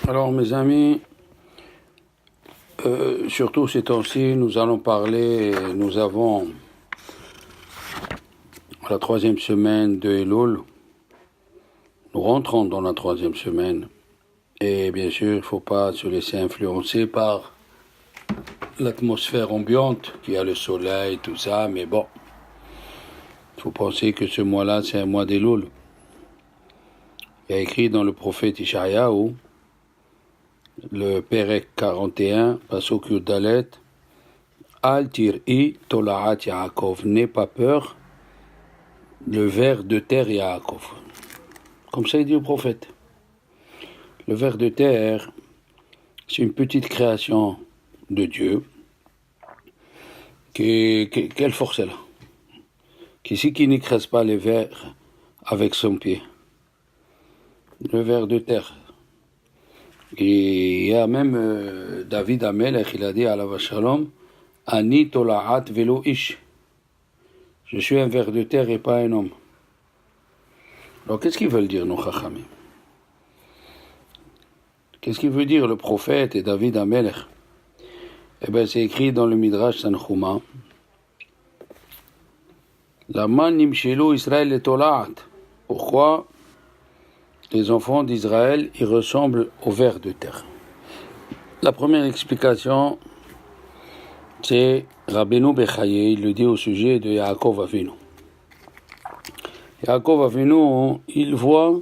Alors mes amis, surtout ces temps-ci, nous allons parler, nous avons la troisième semaine de Elul, nous rentrons dans la troisième semaine, et bien sûr il ne faut pas se laisser influencer par l'atmosphère ambiante, qui a le soleil, tout ça, mais bon, il faut penser que ce mois-là c'est un mois d'Elul. Il y a écrit dans le prophète Ishayahu, le Perek 41, Pasuk Yudalet, Al tir'i tola'at Yaakov, n'aie pas peur, le ver de terre Yaakov. Comme ça il dit au prophète. Le ver de terre, c'est une petite création de Dieu. Quelle force elle a? Qui n'écrase pas les vers avec son pied. Le ver de terre. Et il y a même David Amelech, il a dit à la Shalom, Ani tola'at velo ish. Je suis un ver de terre et pas un homme. Alors qu'est-ce qu'ils veulent dire nos chachamim? Qu'est-ce qu'il veut dire le prophète et David Amelech? Eh bien c'est écrit dans le Midrash Tanchuma. La man nimshelo Israël et tola'at. Pourquoi les enfants d'Israël, ils ressemblent aux vers de terre? La première explication, c'est Rabbeinu Bechaye, il le dit au sujet de Yaakov Avinu. Yaakov Avinu, il voit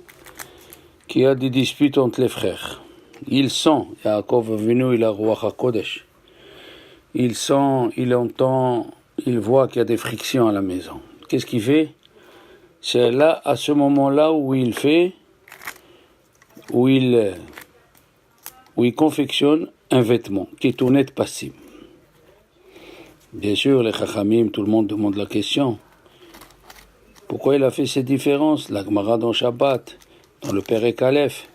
qu'il y a des disputes entre les frères. Il sent, Yaakov Avinu, il a Ruach HaKodesh. Il sent, il entend, il voit qu'il y a des frictions à la maison. Qu'est-ce qu'il fait? C'est là, à ce moment-là, où il confectionne un vêtement qui est honnête passif. Bien sûr, les chachamim, tout le monde demande la question. Pourquoi il a fait cette différence? La Gemara dans Shabbat, dans le Perek Aleph,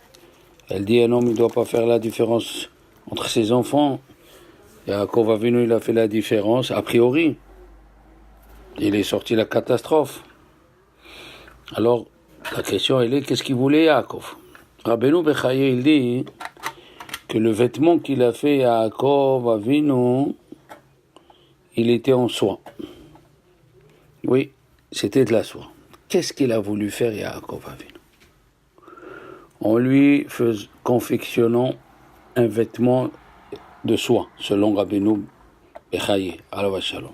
elle dit un homme ne doit pas faire la différence entre ses enfants. Yaakov Avinu, il a fait la différence a priori. Il est sorti la catastrophe. Alors, la question elle est, qu'est-ce qu'il voulait Yaakov? Rabbeinu Bechaye, il dit que le vêtement qu'il a fait à Yaakov Avinu, il était en soie. Oui, c'était de la soie. Qu'est-ce qu'il a voulu faire Yaakov Avinu? En lui confectionnant un vêtement de soie, selon Rabbeinu Bechaye, alav shalom.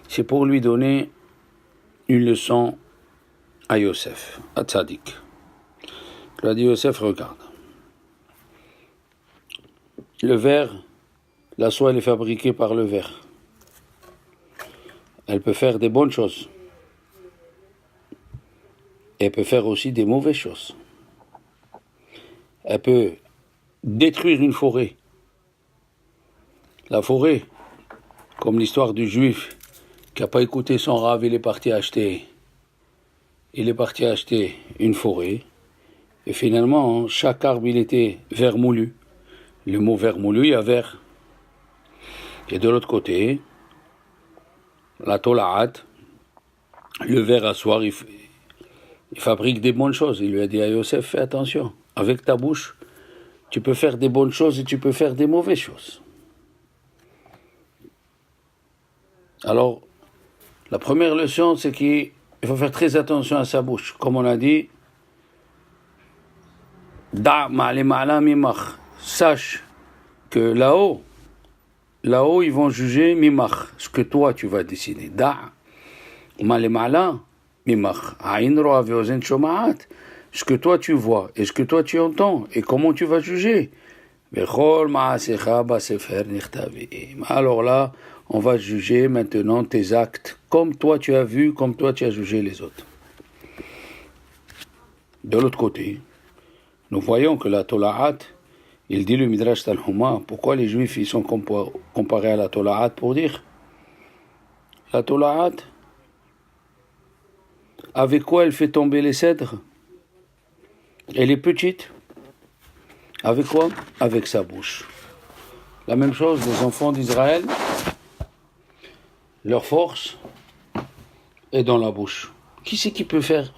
C'est pour lui donner une leçon à Yosef, à Tzadik. Il a dit Yosef, regarde. Le verre, la soie, elle est fabriquée par le verre. Elle peut faire des bonnes choses. Elle peut faire aussi des mauvaises choses. Elle peut détruire une forêt. La forêt, comme l'histoire du juif qui n'a pas écouté son rave, il est parti acheter une forêt. Et finalement, chaque arbre, il était vermoulu. Le mot vermoulu, il y a vert. Et de l'autre côté, la tola'at, le ver à soie, il fabrique des bonnes choses. Il lui a dit à Yosef, fais attention. Avec ta bouche, tu peux faire des bonnes choses et tu peux faire des mauvaises choses. Alors, la première leçon, c'est qu'il faut faire très attention à sa bouche. Comme on a dit, sache que là-haut, ils vont juger mimach, ce que toi tu vas décider. Ce que toi tu vois et ce que toi tu entends et comment tu vas juger. Alors là, on va juger maintenant tes actes comme toi tu as vu, comme toi tu as jugé les autres. De l'autre côté, nous voyons que la tola'at, il dit le Midrash Tanchuma, pourquoi les Juifs ils sont comparés à la tola'at pour dire la tola'at, avec quoi elle fait tomber les cèdres? Elle est petite. Avec quoi? Avec sa bouche. La même chose, les enfants d'Israël, leur force est dans la bouche. Qui c'est qui peut faire?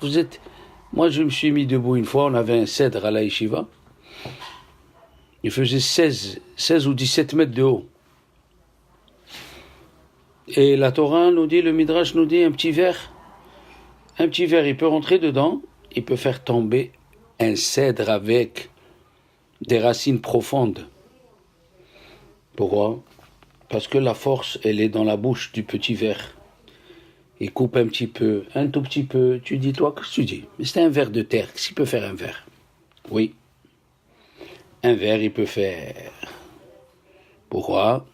Moi, je me suis mis debout une fois, on avait un cèdre à la yeshiva. Il faisait 16 ou 17 mètres de haut. Et la Torah nous dit, le Midrash nous dit, un petit verre, il peut rentrer dedans, il peut faire tomber un cèdre avec des racines profondes. Pourquoi? Parce que la force, elle est dans la bouche du petit verre. Il coupe un petit peu, un tout petit peu. Tu dis, toi, qu'est-ce que tu dis? Mais c'est un verre de terre. Qu'est-ce qu'il peut faire un verre? Oui. Un verre, il peut faire. Pourquoi?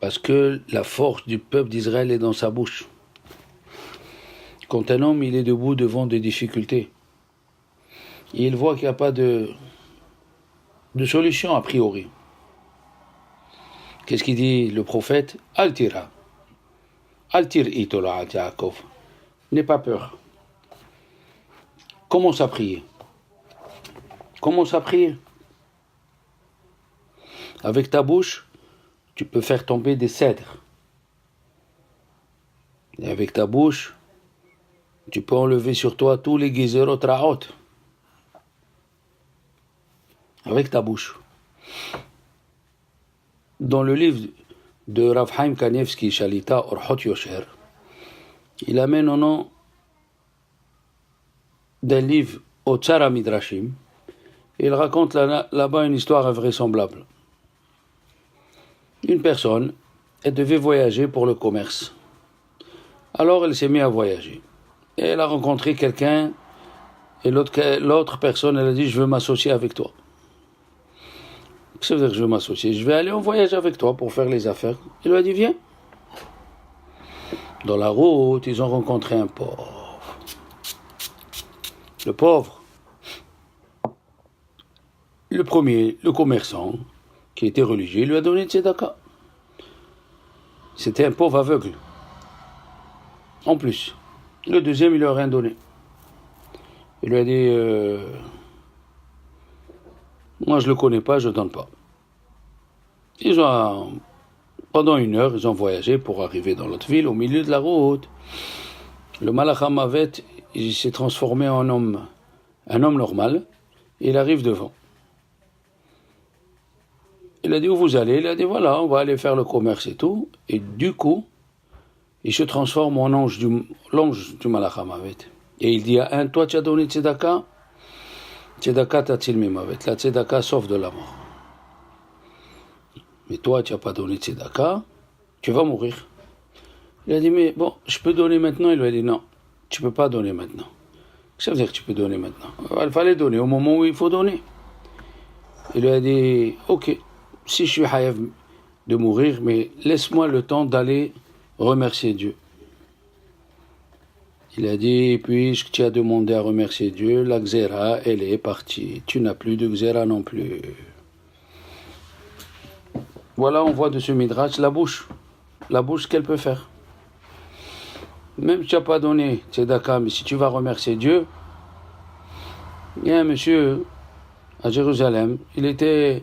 Parce que la force du peuple d'Israël est dans sa bouche. Quand un homme, il est debout devant des difficultés, et il voit qu'il n'y a pas de solution a priori. Qu'est-ce qu'il dit le prophète? Altira. Altir itola Yaakov. N'aie pas peur. Commence à prier. Commence à prier. Avec ta bouche, tu peux faire tomber des cèdres. Et avec ta bouche, tu peux enlever sur toi tous les gezerot raot. Avec ta bouche. Dans le livre de Rav Chaim Kanievski, Shalita Orhot Yosher, il amène au nom d'un livre au Tzara Midrashim, et il raconte là-bas une histoire invraisemblable. Une personne, elle devait voyager pour le commerce. Alors elle s'est mise à voyager. Et elle a rencontré quelqu'un, et l'autre personne, elle a dit, je veux m'associer avec toi. Qu'est-ce que ça veut dire que je veux m'associer? Je vais aller en voyage avec toi pour faire les affaires. Il lui a dit, viens. Dans la route, ils ont rencontré un pauvre. Le pauvre, le premier, le commerçant, qui était religieux, il lui a donné tzedaka. C'était un pauvre aveugle. En plus, le deuxième, il lui a rien donné. Il lui a dit, moi je le connais pas, je donne pas. Pendant 1 heure, ils ont voyagé pour arriver dans l'autre ville, au milieu de la route. Le Malach HaMavet, il s'est transformé en un homme normal, et il arrive devant. Il a dit, où vous allez? Il a dit, voilà, on va aller faire le commerce et tout. Et du coup, il se transforme en l'ange du Malach HaMavet. Et il dit à un, toi tu as donné tzedaka? Tzedaka tatil mimavet. La tzedaka sauve de la mort. Mais toi, tu n'as pas donné tzedaka, tu vas mourir. Il a dit, mais bon, je peux donner maintenant? Il lui a dit, non, tu ne peux pas donner maintenant. Ça veut dire que tu peux donner maintenant. Il fallait donner au moment où il faut donner. Il lui a dit, ok, si je suis hayav de mourir, mais laisse-moi le temps d'aller remercier Dieu. Il a dit, puisque tu as demandé à remercier Dieu, la xéra, elle est partie. Tu n'as plus de xéra non plus. Voilà, on voit de ce midrash la bouche, ce qu'elle peut faire. Même si tu n'as pas donné tzedaka, mais si tu vas remercier Dieu, il y a un monsieur à Jérusalem, il était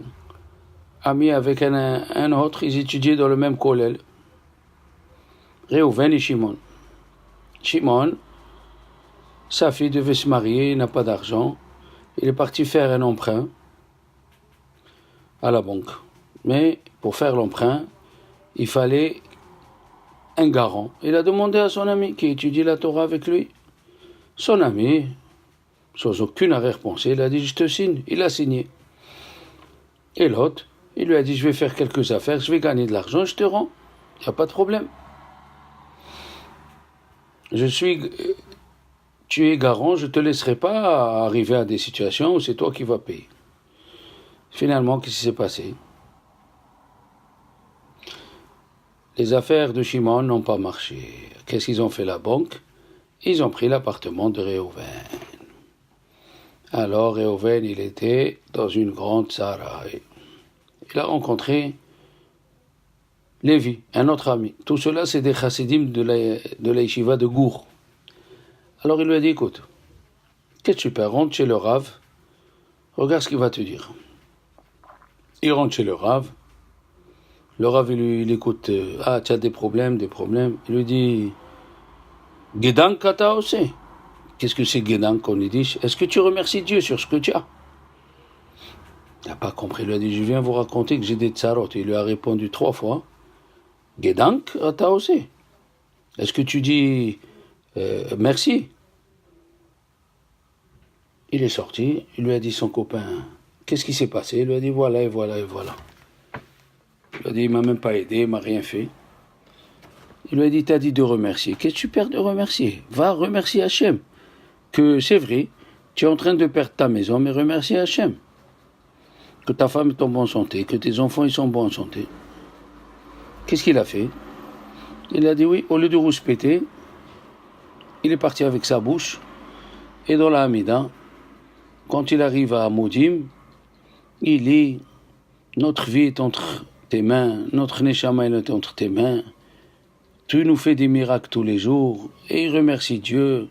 ami avec un autre, ils étudiaient dans le même collège, Réhouven et Shimon. Shimon, sa fille devait se marier, il n'a pas d'argent, il est parti faire un emprunt à la banque. Mais pour faire l'emprunt, il fallait un garant. Il a demandé à son ami qui étudie la Torah avec lui. Son ami, sans aucune arrière-pensée, il a dit, je te signe. Il a signé. Et l'autre, il lui a dit, je vais faire quelques affaires, je vais gagner de l'argent, je te rends. Il n'y a pas de problème. Tu es garant, je ne te laisserai pas arriver à des situations où c'est toi qui vas payer. Finalement, qu'est-ce qui s'est passé? Les affaires de Shimon n'ont pas marché. Qu'est-ce qu'ils ont fait la banque? Ils ont pris l'appartement de Réhouven. Alors Réhouven, il était dans une grande tzara. Il a rencontré Lévi, un autre ami. Tout cela, c'est des chassidim de la yeshiva de Gour. Alors il lui a dit, écoute, qu'est-ce que tu fais? Rentre chez le Rav, regarde ce qu'il va te dire. Il rentre chez le Rav. Le Rav, il écoute, tu as des problèmes. Il lui dit, Gedank kata aussi. Qu'est-ce que c'est Gedank en yiddish? Est-ce que tu remercies Dieu sur ce que tu as? n'a pas compris. Il lui a dit, je viens vous raconter que j'ai des tsarot. Il lui a répondu 3 fois, Gedank ata aussi. Est-ce que tu dis merci? Il est sorti, il lui a dit son copain, qu'est-ce qui s'est passé? Il lui a dit voilà et voilà et voilà. Il lui a dit, il m'a même pas aidé, il m'a rien fait. Il lui a dit, t'as dit de remercier. Qu'est-ce que tu perds de remercier? Va remercier Hachem. Que c'est vrai, tu es en train de perdre ta maison, mais remercie Hachem. Que ta femme est en bonne santé, que tes enfants ils sont en bonne santé. Qu'est-ce qu'il a fait? Il a dit oui, au lieu de rouspéter, il est parti avec sa bouche, et dans la Hamida, quand il arrive à Moudim, il lit, notre vie est entre tes mains, notre Neshama est entre tes mains, tu nous fais des miracles tous les jours, et il remercie Dieu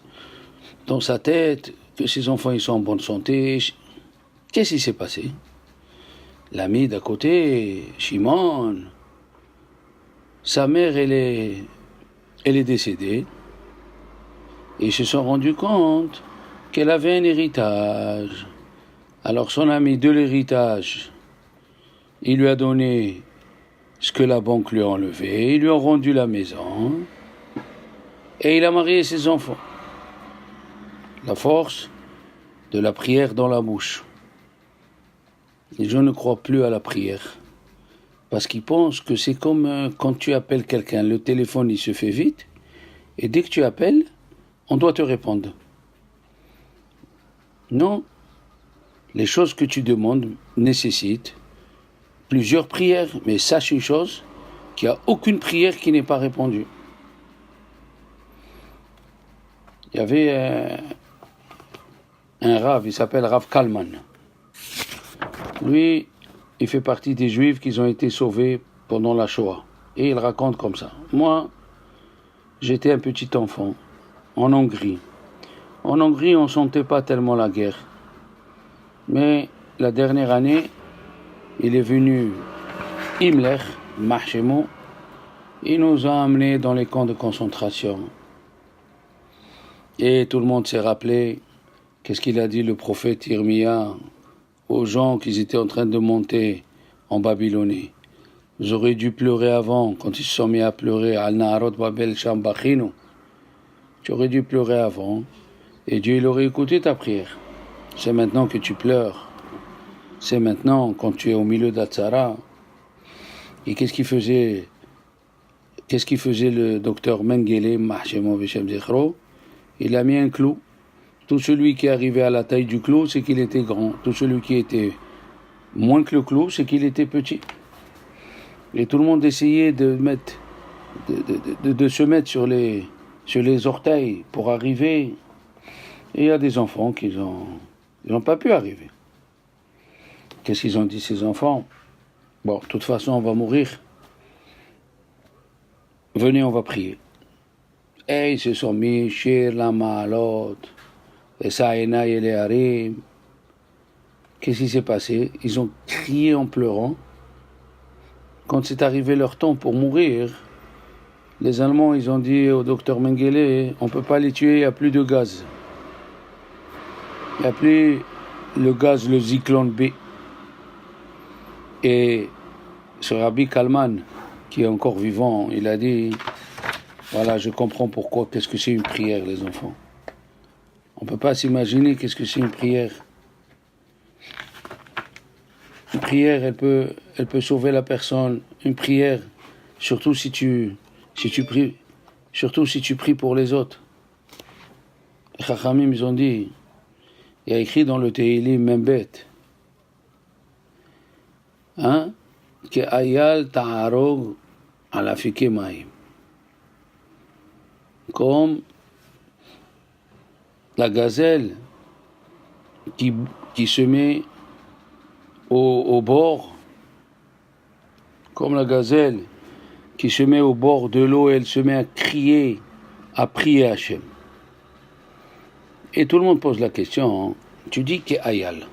dans sa tête, que ses enfants ils sont en bonne santé. Qu'est-ce qui s'est passé? L'ami d'à côté, Shimon, sa mère elle est décédée, et ils se sont rendus compte qu'elle avait un héritage. Alors son ami de l'héritage, il lui a donné ce que la banque lui a enlevé, ils lui ont rendu la maison, et il a marié ses enfants. La force de la prière dans la bouche. Les gens ne croient plus à la prière, parce qu'ils pensent que c'est comme quand tu appelles quelqu'un, le téléphone il se fait vite, et dès que tu appelles, on doit te répondre. Non, les choses que tu demandes nécessitent plusieurs prières, mais sache une chose, qu'il n'y a aucune prière qui n'est pas répondue. Il y avait un Rav, il s'appelle Rav Kalman. Lui, il fait partie des Juifs qui ont été sauvés pendant la Shoah. Et il raconte comme ça. Moi, j'étais un petit enfant en Hongrie. En Hongrie, on ne sentait pas tellement la guerre. Mais la dernière année, il est venu Himmler, Mahchemo, il nous a amenés dans les camps de concentration. Et tout le monde s'est rappelé qu'est-ce qu'il a dit le prophète Irmia aux gens qui étaient en train de monter en Babylonie. Vous auriez dû pleurer avant, quand ils se sont mis à pleurer, Al-Naharot Babel Shambachinu. Tu aurais dû pleurer avant, et Dieu il aurait écouté ta prière. C'est maintenant que tu pleures. C'est maintenant, quand tu es au milieu d'Atzara. Et qu'est-ce qu'il faisait le docteur Mengele, Mahshemo Veshem Zechro? Il a mis un clou. Tout celui qui arrivait à la taille du clou, c'est qu'il était grand. Tout celui qui était moins que le clou, c'est qu'il était petit. Et tout le monde essayait de se mettre sur les orteils pour arriver. Et il y a des enfants qui n'ont pas pu arriver. Qu'est-ce qu'ils ont dit ces enfants? Bon, de toute façon, on va mourir. Venez, on va prier. Et ils se sont mis chez la Maalot, et Saïna et les Harim. Qu'est-ce qui s'est passé? Ils ont crié en pleurant. Quand c'est arrivé leur temps pour mourir, les Allemands, ils ont dit au docteur Mengele, on ne peut pas les tuer, il n'y a plus de gaz. Il n'y a plus le gaz, le Zyklon B. Et ce Rabbi Kalman, qui est encore vivant, il a dit, voilà, je comprends pourquoi, qu'est-ce que c'est une prière, les enfants. On ne peut pas s'imaginer qu'est-ce que c'est une prière. Une prière, elle peut sauver la personne. Une prière, surtout si tu pries pour les autres. Les Chachamim, ils ont dit, il y a écrit dans le Tehillim Membet, que Ayal ta'arog ala fike maim. Comme la gazelle qui se met au bord, comme la gazelle qui se met au bord de l'eau, elle se met à crier, à prier Hachem. Et tout le monde pose la question, tu dis qu'Ayal.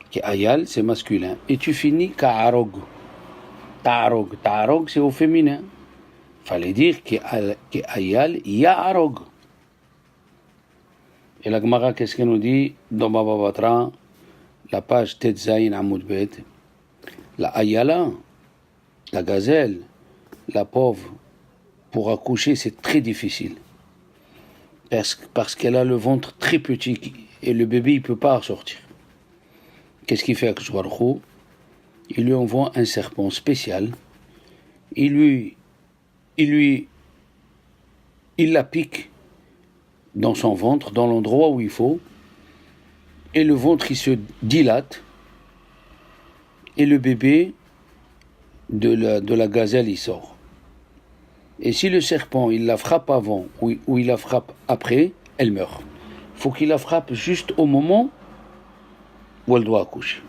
Qu'Ayal, c'est masculin. Et tu finis Ka'arog. Ta'arog, c'est au féminin. Fallait dire qu'Ayal, Ya'arog. Et la Gemara, qu'est-ce qu'elle nous dit dans Baba Batra? la page Tetzaïn Amoud Bet, la Ayala, la gazelle, la pauvre, pour accoucher, c'est très difficile. Parce qu'elle a le ventre très petit et le bébé il ne peut pas sortir. Qu'est-ce qu'il fait avec Baruch? Il lui envoie un serpent spécial. Il la pique dans son ventre, dans l'endroit où il faut, et le ventre il se dilate, et le bébé de la gazelle il sort. Et si le serpent il la frappe avant ou il la frappe après, elle meurt. Il faut qu'il la frappe juste au moment où elle doit accoucher.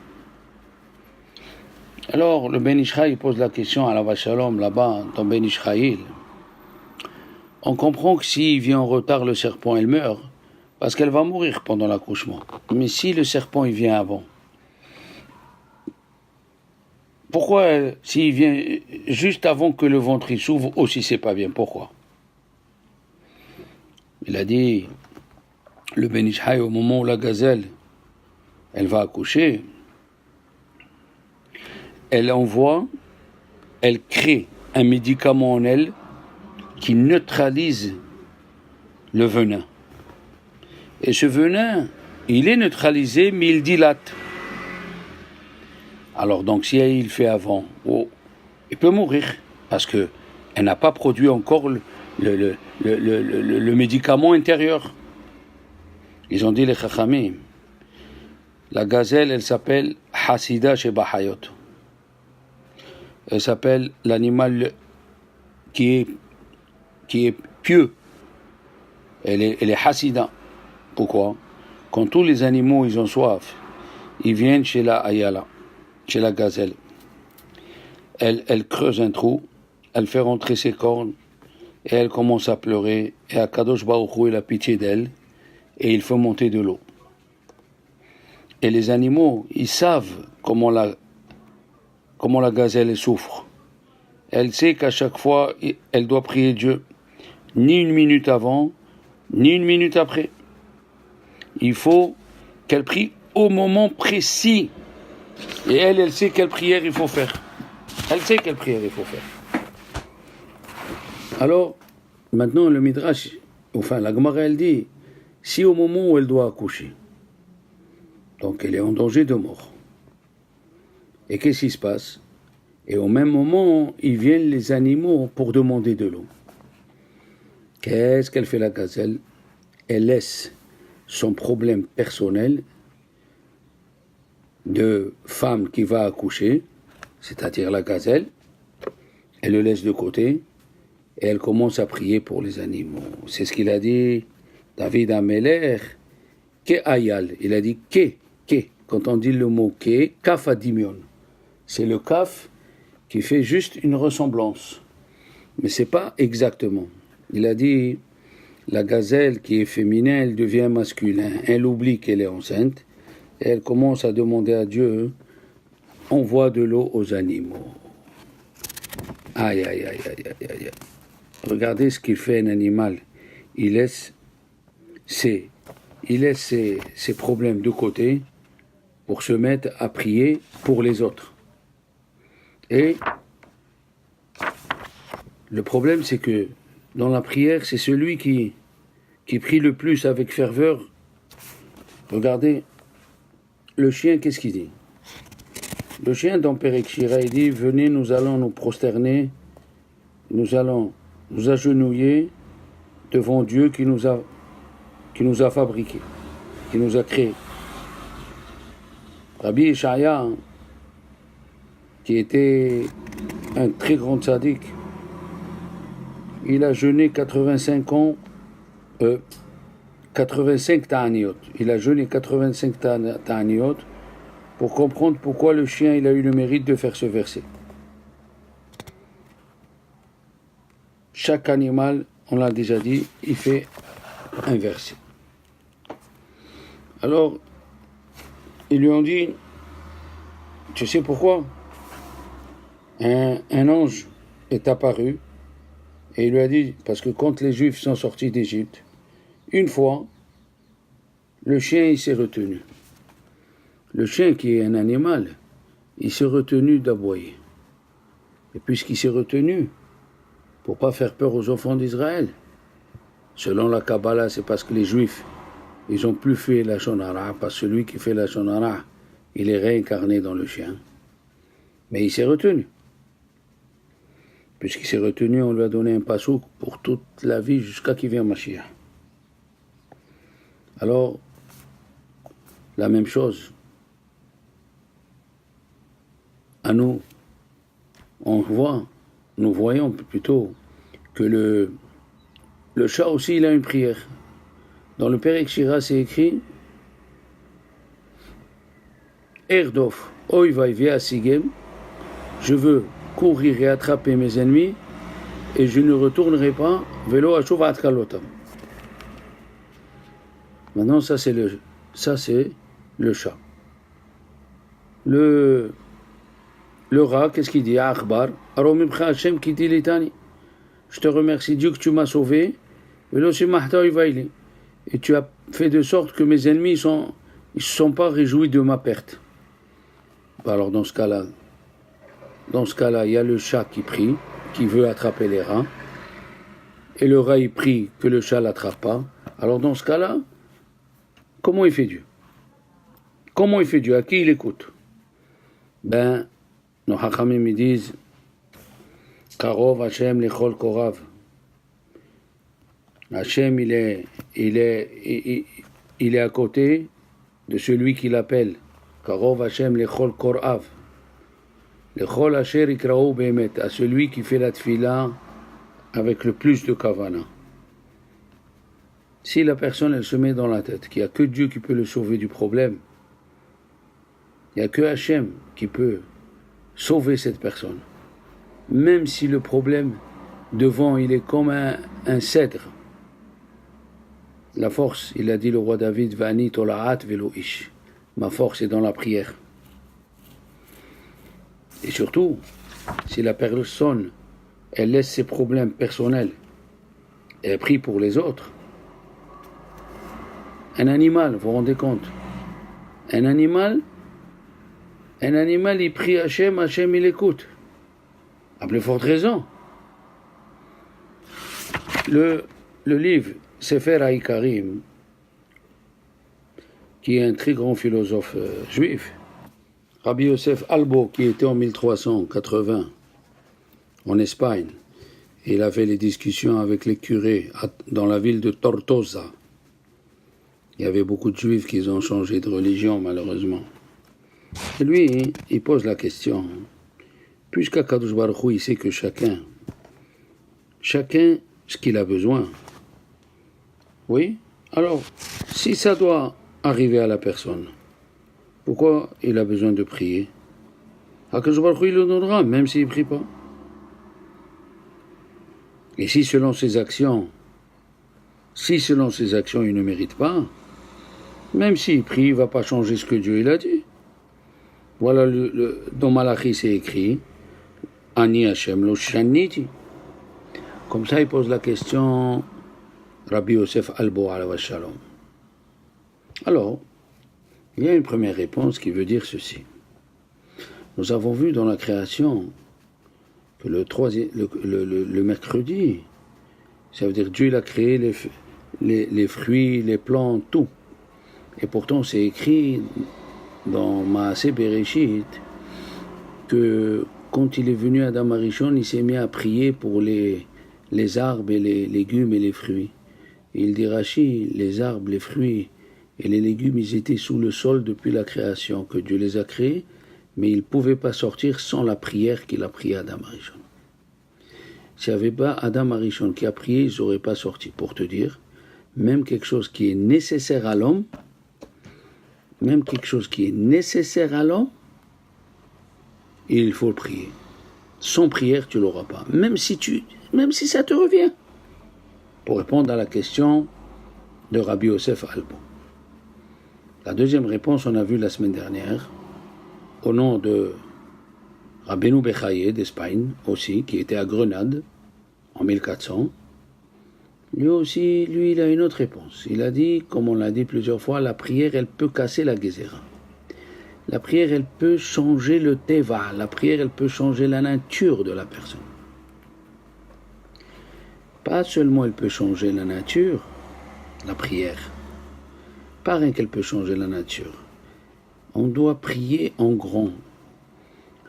Alors le Ben Ishraï pose la question à la Vachalom là-bas dans Ben Ishraïl. On comprend que s'il vient en retard, le serpent elle meurt parce qu'elle va mourir pendant l'accouchement. Mais si le serpent il vient avant, pourquoi s'il vient juste avant que le ventre il s'ouvre aussi c'est pas bien? Pourquoi? Il a dit le Ben Ishraï au moment où la gazelle elle va accoucher, elle crée un médicament en elle qui neutralise le venin. Et ce venin, il est neutralisé, mais il dilate. Alors donc, si il fait avant, il peut mourir, parce qu'elle n'a pas produit encore le médicament intérieur. Ils ont dit les Chachamim, la gazelle, elle s'appelle Hasida chez Bahayot. Elle s'appelle l'animal qui est pieux. Elle est Hasida. Pourquoi? Quand tous les animaux ils ont soif, ils viennent chez la Ayala, chez la gazelle. Elle creuse un trou, elle fait rentrer ses cornes, et elle commence à pleurer, et Akadosh Baruch Hu il a pitié d'elle, et il fait monter de l'eau. Et les animaux, ils savent comment la gazelle souffre. Elle sait qu'à chaque fois, elle doit prier Dieu, ni une minute avant, ni une minute après. Il faut qu'elle prie au moment précis. Et elle sait quelle prière il faut faire. Elle sait quelle prière il faut faire. Alors, maintenant le Midrash, enfin la Gemara elle dit, si au moment où elle doit accoucher, donc elle est en danger de mort, et qu'est-ce qui se passe? Et au même moment, ils viennent les animaux pour demander de l'eau. Qu'est-ce qu'elle fait la gazelle? Elle laisse son problème personnel de femme qui va accoucher, c'est-à-dire la gazelle, elle le laisse de côté et elle commence à prier pour les animaux. C'est ce qu'il a dit David Ameler, ke ayal. Il a dit ke. Quand on dit le mot ke, kaf adimion. C'est le kaf qui fait juste une ressemblance. Mais c'est pas exactement. Il a dit la gazelle qui est féminin, elle devient masculin. Elle oublie qu'elle est enceinte et elle commence à demander à Dieu, envoie de l'eau aux animaux. Aïe. Regardez ce qu'il fait un animal. Il laisse ses problèmes de côté pour se mettre à prier pour les autres. Et le problème, c'est que dans la prière, c'est celui qui prie le plus avec ferveur. Regardez, le chien, qu'est-ce qu'il dit? Le chien dans Perek Shira, il dit, venez, nous allons nous prosterner, nous allons nous agenouiller devant Dieu qui nous a fabriqués, qui nous a créés. Rabbi Ishaya, qui était un très grand tzaddik, il a jeûné 85 ta'aniot. Il a jeûné 85 ta'aniot pour comprendre pourquoi le chien il a eu le mérite de faire ce verset. Chaque animal, on l'a déjà dit, il fait un verset. Alors, ils lui ont dit, tu sais pourquoi? Un ange est apparu et il lui a dit, parce que quand les Juifs sont sortis d'Égypte, une fois, le chien il s'est retenu. le chien qui est un animal, il s'est retenu d'aboyer. Et puisqu'il s'est retenu, pour ne pas faire peur aux enfants d'Israël, selon la Kabbalah, c'est parce que les Juifs, ils n'ont plus fait la Shonara, parce que celui qui fait la Shonara, il est réincarné dans le chien. Mais il s'est retenu. Puisqu'il s'est retenu, on lui a donné un passouk pour toute la vie jusqu'à qu'il vienne Mashiach. Alors, la même chose. À nous, nous voyons plutôt que le chat aussi, il a une prière. Dans le Perek Shira, c'est écrit Erdof, oy vay asigem, je veux courir et attraper mes ennemis et je ne retournerai pas velo ashuv atkalotam. Maintenant, ça c'est le chat. Le rat, qu'est-ce qu'il dit? Akhbar, aromimcha Hashem qui dit litani. Je te remercie Dieu que tu m'as sauvé. Velo shimahta oy vayli. Et tu as fait de sorte que mes ennemis ils se sont pas réjouis de ma perte. Alors dans ce cas-là, il y a le chat qui prie, qui veut attraper les rats, et le rat il prie que le chat l'attrape pas. Alors dans ce cas-là, comment il fait Dieu? Comment il fait Dieu? À qui il écoute? Ben, nos hachamim ils disent Karov Hashem lechol korav. Hashem il est à côté de celui qui l'appelle. Karov Hashem lechol korav. Lechol asher ikraou behemet, à celui qui fait la tfila avec le plus de kavana. Si la personne elle se met dans la tête qu'il n'y a que Dieu qui peut le sauver du problème, il n'y a que Hashem qui peut sauver cette personne, même si le problème devant il est comme un cèdre. La force, il a dit le roi David, Vani tolaat velo ish. Ma force est dans la prière. Et surtout, si la personne, elle laisse ses problèmes personnels et elle prie pour les autres, un animal, vous vous rendez compte, un animal, il prie Hachem, Hachem il écoute. À plus forte raison. Le livre Sefer HaIkarim, qui est un très grand philosophe juif, Rabbi Yosef Albo, qui était en 1380 en Espagne, et il avait les discussions avec les curés dans la ville de Tortosa. Il y avait beaucoup de juifs qui ont changé de religion, malheureusement. Et lui, il pose la question, puisqu'Akadosh Baruch Hu, il sait que chacun, ce qu'il a besoin, oui, alors, si ça doit arriver à la personne, pourquoi il a besoin de prier? Akadosh Baruch Hu, il le donnera, même s'il ne prie pas. Et si selon ses actions, il ne mérite pas, même s'il prie, il ne va pas changer ce que Dieu il a dit. Voilà, dans Malachi c'est écrit, Ani Hashem lo shaniti. Comme ça, il pose la question, Rabbi Yosef Albo alav shalom. Alors, il y a une première réponse qui veut dire ceci. Nous avons vu dans la création que le mercredi, ça veut dire Dieu il a créé les fruits, les plantes, tout. Et pourtant c'est écrit dans Maaseh Bereshit que quand il est venu Adam Arishon, il s'est mis à prier pour les arbres et les légumes et les fruits. Et il dit Rashi, les arbres, les fruits et les légumes, ils étaient sous le sol depuis la création, que Dieu les a créés, mais ils ne pouvaient pas sortir sans la prière qu'il a prié à Adam Arishon. S'il n'y avait pas Adam Arishon qui a prié, ils n'auraient pas sorti. Pour te dire, même quelque chose qui est nécessaire à l'homme, il faut le prier. Sans prière, tu ne l'auras pas. Même si ça te revient. Pour répondre à la question de Rabbi Yosef Albo. La deuxième réponse, on a vu la semaine dernière, au nom de Rabbeinu Bechaye d'Espagne aussi, qui était à Grenade en 1400. Lui aussi, il a une autre réponse. Il a dit, comme on l'a dit plusieurs fois, la prière, elle peut casser la Gézéra. La prière, elle peut changer le teva. La prière, elle peut changer la nature de la personne. Pas seulement elle peut changer la nature, la prière. Pas rien qu'elle peut changer la nature. On doit prier en grand.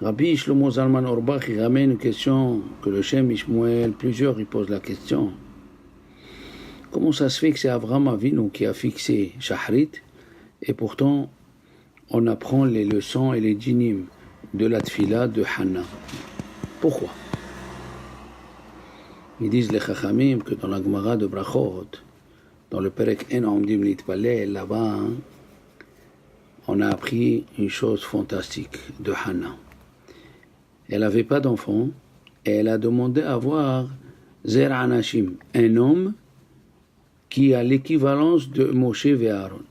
Rabbi Shlomo Zalman Auerbach, il ramène une question que le Shem Ishmuel, plusieurs, ils posent la question. Comment ça se fait que c'est Avraham Avinu qui a fixé Shahrit et pourtant on apprend les leçons et les dinim de la tfila de Hannah? Pourquoi? Ils disent les Chachamim que dans la Gemara de Brachot, dans le Perek En Omdim Litpalel, là-bas, on a appris une chose fantastique de Hannah. Elle n'avait pas d'enfant et elle a demandé à avoir Zer Anashim, un homme qui a l'équivalence de Moshe et Aaron.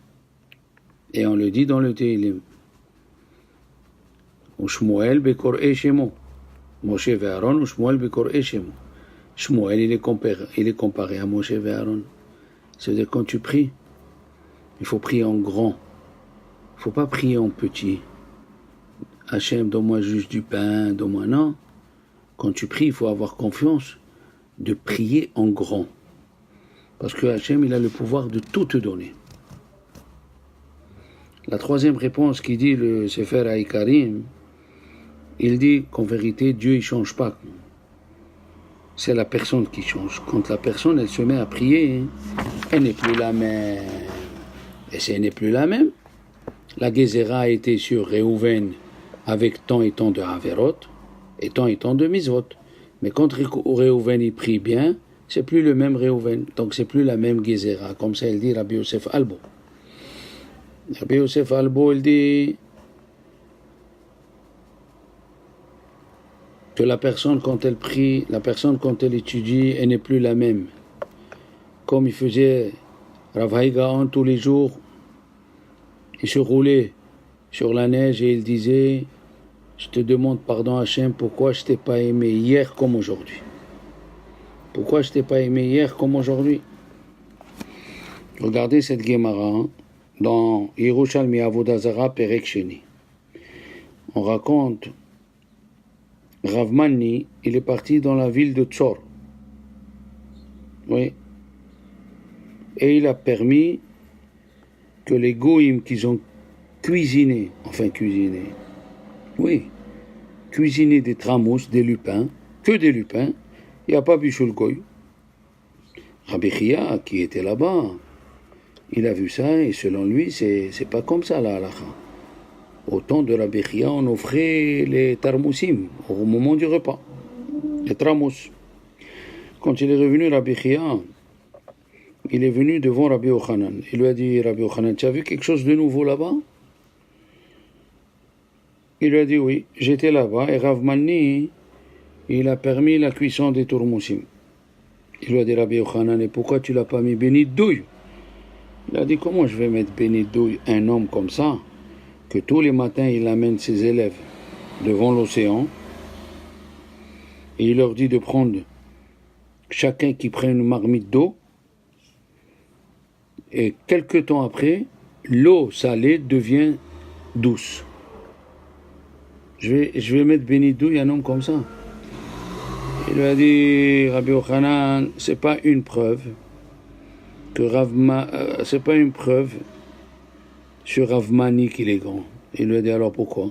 Et on le dit dans le Tehillim. Shmuel bekor Shemo. Moshe et Aaron, Shmuel bekor Shemo. Shmuel, il est comparé à Moshe et Aaron. C'est-à-dire, quand tu pries, il faut prier en grand. Il ne faut pas prier en petit. Hachem, donne-moi juste du pain, donne-moi non. Quand tu pries, il faut avoir confiance de prier en grand. Parce que Hachem, il a le pouvoir de tout te donner. La troisième réponse qui dit le Sefer Haïkarim, il dit qu'en vérité, Dieu, il ne change pas. C'est la personne qui change. Quand la personne, elle se met à prier, elle n'est plus la même. Et si elle n'est plus la même, la Gézéra a été sur Réhouven avec tant et tant de Haverot et tant de Mizvot. Mais quand Réhouven, il prie bien, c'est plus le même Réhouven, donc c'est plus la même Gézéra. Comme ça, il dit Rabbi Yosef Albo. Rabbi Yosef Albo, il dit que la personne, quand elle prie, la personne, quand elle étudie, elle n'est plus la même. Comme il faisait Rav Hai Gaon tous les jours, il se roulait sur la neige et il disait « Je te demande pardon Hachem, pourquoi je ne t'ai pas aimé hier comme aujourd'hui ?» Pourquoi je ne t'ai pas aimé hier comme aujourd'hui? Regardez cette Gemara dans Yerushalmi Avodah Zara Perek Sheni. On raconte Rav Mani, il est parti dans la ville de Tzor. Oui. Et il a permis que les goïms qu'ils ont cuisiné, des tramous, des lupins, que des lupins, il n'y a pas Bishul Goy. Rabbi Chia, qui était là-bas, il a vu ça et selon lui, c'est pas comme ça la halakha. Au temps de Rabbi Chia, on offrait les tarmoussim au moment du repas, les tramous. Quand il est revenu, Rabbi Chia, il est venu devant Rabbi Yochanan. Il lui a dit, Rabbi Yochanan, tu as vu quelque chose de nouveau là-bas? Il lui a dit oui, j'étais là-bas et Rav Mani, il a permis la cuisson des tourmoussim. Il lui a dit, Rabbi Yochanan, et pourquoi tu l'as pas mis béni de douille? Il a dit, comment je vais mettre béni de douille un homme comme ça, que tous les matins il amène ses élèves devant l'océan, et il leur dit de prendre chacun qui prenne une marmite d'eau, et quelque temps après, l'eau salée devient douce. Je vais mettre béni de douille un homme comme ça. Il lui a dit, Rabbi Yochanan, c'est pas une preuve c'est pas une preuve sur Rav Mani qu'il est grand. Il lui a dit, alors pourquoi?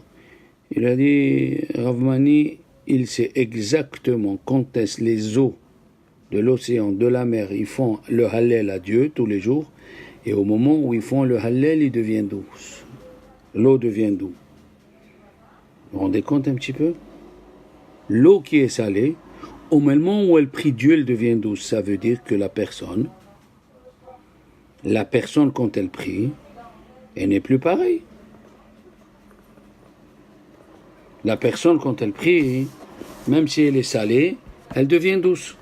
Il a dit, Rav Mani, il sait exactement quand est-ce les eaux de l'océan, de la mer, ils font le Hallel à Dieu tous les jours, et au moment où ils font le Hallel, il devient douce. L'eau devient douce. Vous vous rendez compte un petit peu? L'eau qui est salée, au moment où elle prie Dieu, elle devient douce. Ça veut dire que la personne, quand elle prie, elle n'est plus pareille. La personne, quand elle prie, même si elle est salée, elle devient douce.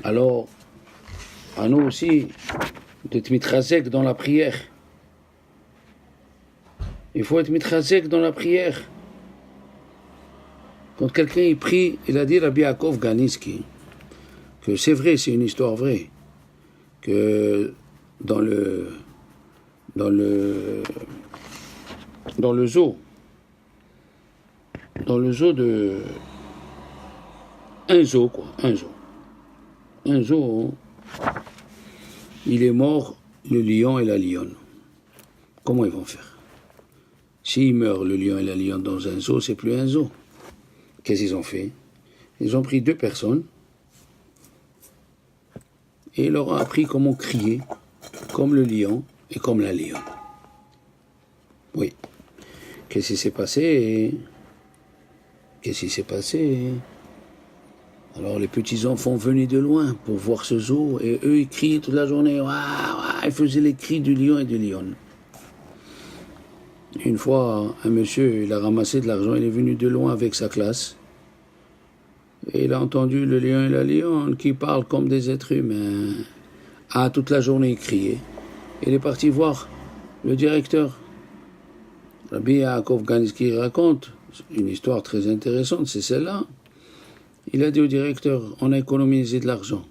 Alors, à nous aussi, d'être mitrasek dans la prière. Il faut être mitrasek dans la prière. Quand quelqu'un y prie, il a dit Rabbi Yaakov Ganiski, que c'est vrai, c'est une histoire vraie, que dans dans le zoo de... Un zoo, un zoo, il est mort, le lion et la lionne. Comment ils vont faire? S'il meurt, le lion et la lionne dans un zoo, c'est plus un zoo. Qu'est-ce qu'ils ont fait? Ils ont pris 2 personnes et ils leur ont appris comment crier, comme le lion et comme la lionne. Oui. Qu'est-ce qui s'est passé? Alors les petits-enfants venaient de loin pour voir ce zoo et eux ils criaient toute la journée. Ouah, ouah, ils faisaient les cris du lion et du lionne. Une fois, un monsieur, il a ramassé de l'argent, il est venu de loin avec sa classe. Et il a entendu le lion et la lionne qui parlent comme des êtres humains. Ah, toute la journée, il criait. Il est parti voir le directeur. Rabbi Yaakov Ganiski raconte une histoire très intéressante, c'est celle-là. Il a dit au directeur, on a économisé de l'argent.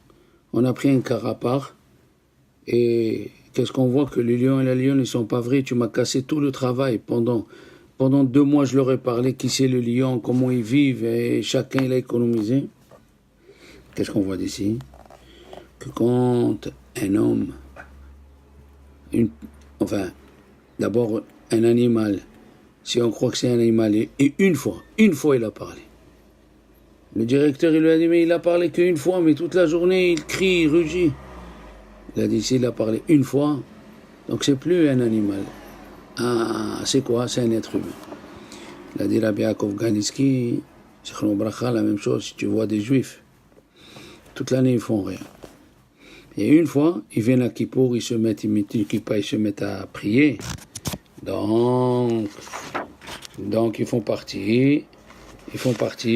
On a pris un car à part et... Qu'est-ce qu'on voit? Que les lions et la lionne, ils sont pas vrais. Tu m'as cassé tout le travail. Pendant 2 mois, je leur ai parlé qui c'est le lion, comment ils vivent, et chacun, il a économisé. Qu'est-ce qu'on voit d'ici? Que quand un homme, d'abord, un animal, si on croit que c'est un animal, et une fois, il a parlé. Le directeur, il lui a dit, mais il a parlé qu'une fois, mais toute la journée, il crie, il rugit. Il a dit, s'il a parlé une fois, donc c'est plus un animal. Ah, c'est quoi? C'est un être humain. Il a dit Rabbi Yaakov Ganiski, Zichrono Bracha, la même chose, si tu vois des juifs, toute l'année ils font rien. Et une fois, ils viennent à Kippour, ils se mettent, ils mettent une kippa, ils se mettent à prier. Donc ils font partie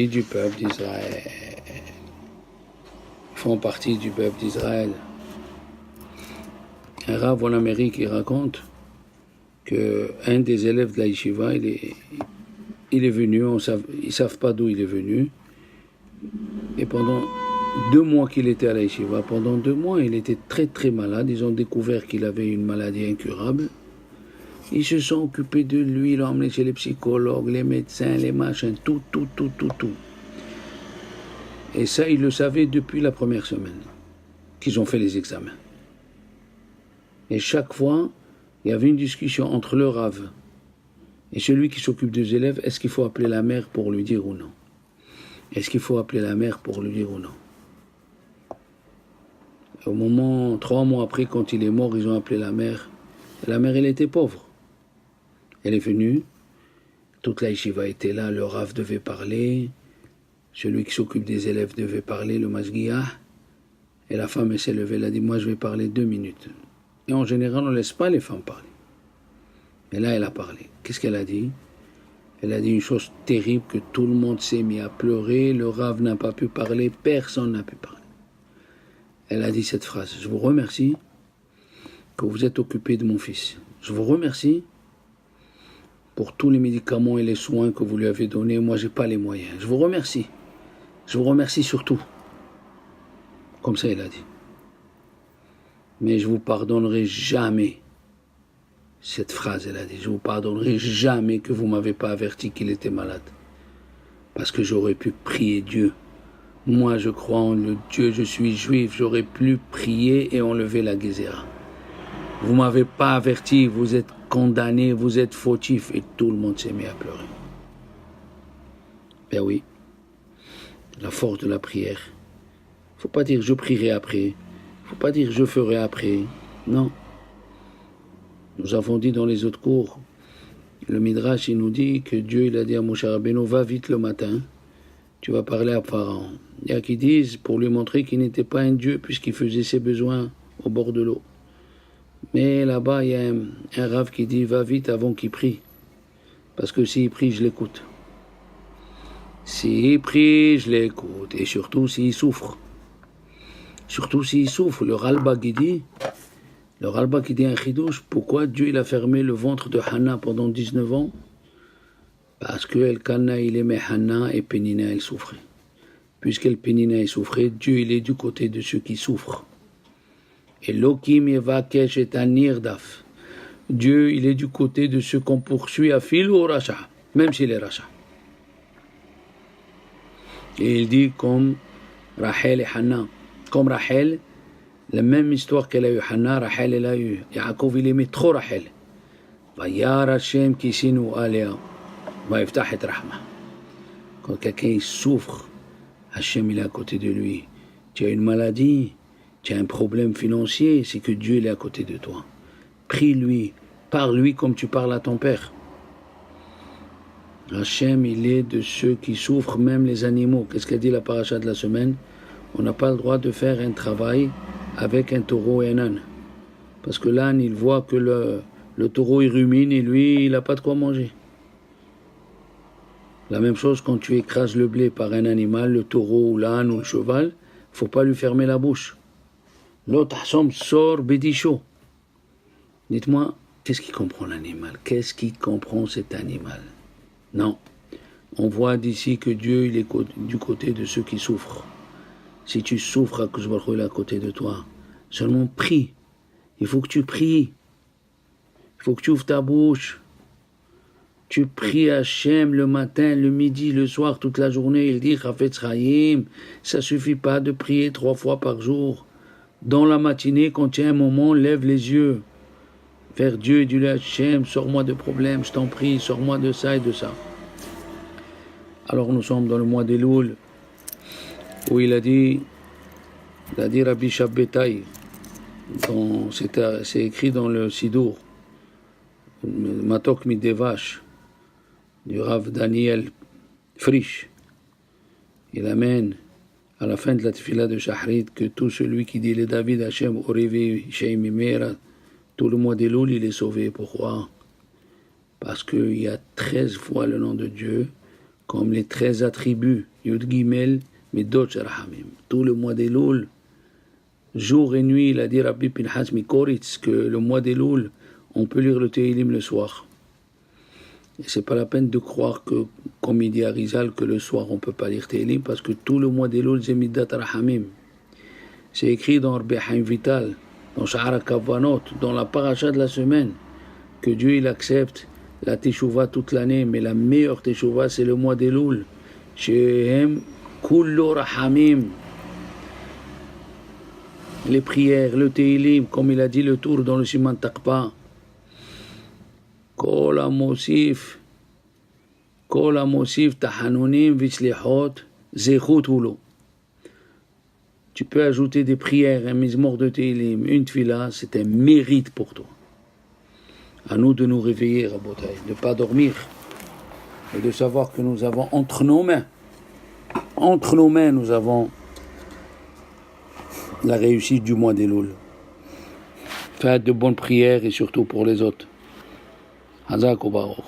du peuple d'Israël. Ils font partie du peuple d'Israël. Un rav en Amérique, il raconte qu'un des élèves de la yeshiva, il est venu, ils ne savent pas d'où il est venu, et pendant 2 mois qu'il était à la yeshiva, pendant 2 mois, il était très très malade, ils ont découvert qu'il avait une maladie incurable, ils se sont occupés de lui, ils l'ont emmené chez les psychologues, les médecins, les machins, tout. Et ça, ils le savaient depuis la première semaine qu'ils ont fait les examens. Et chaque fois, il y avait une discussion entre le rave et celui qui s'occupe des élèves. Est-ce qu'il faut appeler la mère pour lui dire ou non? Est-ce qu'il faut appeler la mère pour lui dire ou non? Et au moment, 3 mois après, quand il est mort, ils ont appelé la mère. Et la mère, elle était pauvre. Elle est venue. Toute la yeshiva était là. Le rave devait parler. Celui qui s'occupe des élèves devait parler, le masguia. Et la femme, elle s'est levée. Elle a dit, moi, je vais parler 2 minutes. Et en général, on ne laisse pas les femmes parler. Mais là, elle a parlé. Qu'est-ce qu'elle a dit? Elle a dit une chose terrible, que tout le monde s'est mis à pleurer, le rave n'a pas pu parler, personne n'a pu parler. Elle a dit cette phrase, je vous remercie que vous êtes occupé de mon fils. Je vous remercie pour tous les médicaments et les soins que vous lui avez donnés. Moi, je n'ai pas les moyens. Je vous remercie. Je vous remercie surtout. Comme ça, elle a dit. Mais je vous pardonnerai jamais. Cette phrase, elle a dit, je vous pardonnerai jamais que vous m'avez pas averti qu'il était malade. Parce que j'aurais pu prier Dieu. Moi, je crois en le Dieu, je suis juif, j'aurais pu prier et enlever la Gézéra. Vous m'avez pas averti, vous êtes condamné, vous êtes fautif, et tout le monde s'est mis à pleurer. Ben oui, la force de la prière. Faut pas dire je prierai après. Faut pas dire je ferai après. Non. Nous avons dit dans les autres cours, le Midrash, il nous dit que Dieu, il a dit à Moshe Rabbeinu, va vite le matin, tu vas parler à Pharaon. Il y a qui disent, pour lui montrer qu'il n'était pas un Dieu, puisqu'il faisait ses besoins au bord de l'eau. Mais là-bas, il y a un rave qui dit, va vite avant qu'il prie. Parce que s'il prie, je l'écoute. S'il prie, je l'écoute. Et surtout s'il souffre. Surtout s'il souffre. Le Ralbag dit un chidouche, pourquoi Dieu il a fermé le ventre de Hannah pendant 19 ans? Parce que Elkana il aimait Hannah et Pénina elle souffrait. Puisqu'elle Pénina elle souffrait, Dieu il est du côté de ceux qui souffrent. Et Lokim Yevakesh est un nirdaf. Dieu, il est du côté de ceux qu'on poursuit à fil ou rachat, même s'il est rachat. Et il dit comme Rachel et Hanna. Comme Rachel, la même histoire qu'elle a eu Hanna, Rachel elle a eu. Yaakov il aimait trop Rachel. Vayar Hashem kisinu alea. Vayiftach et rahma. Quand quelqu'un souffre, Hashem il est à côté de lui. Tu as une maladie, tu as un problème financier, c'est que Dieu il est à côté de toi. Prie-lui, parle-lui comme tu parles à ton père. Hashem, il est de ceux qui souffrent, même les animaux. Qu'est-ce qu'a dit la paracha de la semaine? On n'a pas le droit de faire un travail avec un taureau et un âne. Parce que l'âne, il voit que le taureau, il rumine et lui, il n'a pas de quoi manger. La même chose quand tu écrases le blé par un animal, le taureau ou l'âne ou le cheval, il ne faut pas lui fermer la bouche. L'autre, sort bédicho. Dites-moi, qu'est-ce qui comprend l'animal? Qu'est-ce qui comprend cet animal? Non. On voit d'ici que Dieu, il est du côté de ceux qui souffrent. Si tu souffres, Akadosh Baruch Hu est à côté de toi. Seulement prie. Il faut que tu pries. Il faut que tu ouvres ta bouche. Tu pries Hachem le matin, le midi, le soir, toute la journée. Il dit, Chafetz Chaim, ça suffit pas de prier 3 fois par jour. Dans la matinée, quand tu as un moment, lève les yeux vers Dieu et dis-lui, Hachem, sors-moi de problème, je t'en prie, sors-moi de ça et de ça. Alors nous sommes dans le mois d'Elul, où il a dit Rabbi Shabbetai, c'est écrit dans le Sidour, Matok Midevash, du Rav Daniel Frisch. Il amène à la fin de la tefila de Shahrit que tout celui qui dit le David Hashem Orevi Sheimimera, tout le mois d'Elul, il est sauvé. Pourquoi? Parce qu'il y a 13 fois le nom de Dieu, comme les 13 attributs, Yud Gimel, Midot Rahamim. Tout le mois d'Elul, jour et nuit, il a dit Rabbi Pinchas Mikoritz que le mois d'Elul, on peut lire le Tehillim le soir. Et c'est pas la peine de croire que, comme il dit Arizal, que le soir on peut pas lire Tehillim, parce que tout le mois d'Elul, c'est Midat Rahamim. C'est écrit dans Rabbi Haim Vital, dans Sha'ar Kavanot, dans la paracha de la semaine, que Dieu il accepte la teshuva toute l'année, mais la meilleure teshuva c'est le mois d'Elul. Shehem kullo rahamim. Les prières, le Tehillim, comme il a dit le tour dans le Siman Takpa. Kol hamosif tahanunim vitzlichot zechut hulo. Tu peux ajouter des prières, un mizmor de Tehillim, une tefila, c'est un mérite pour toi. À nous de nous réveiller, Rabotai, de ne pas dormir, et de savoir que nous avons entre nos mains, nous avons la réussite du mois d'Elul. Faites de bonnes prières et surtout pour les autres. Hazak ou Baruch.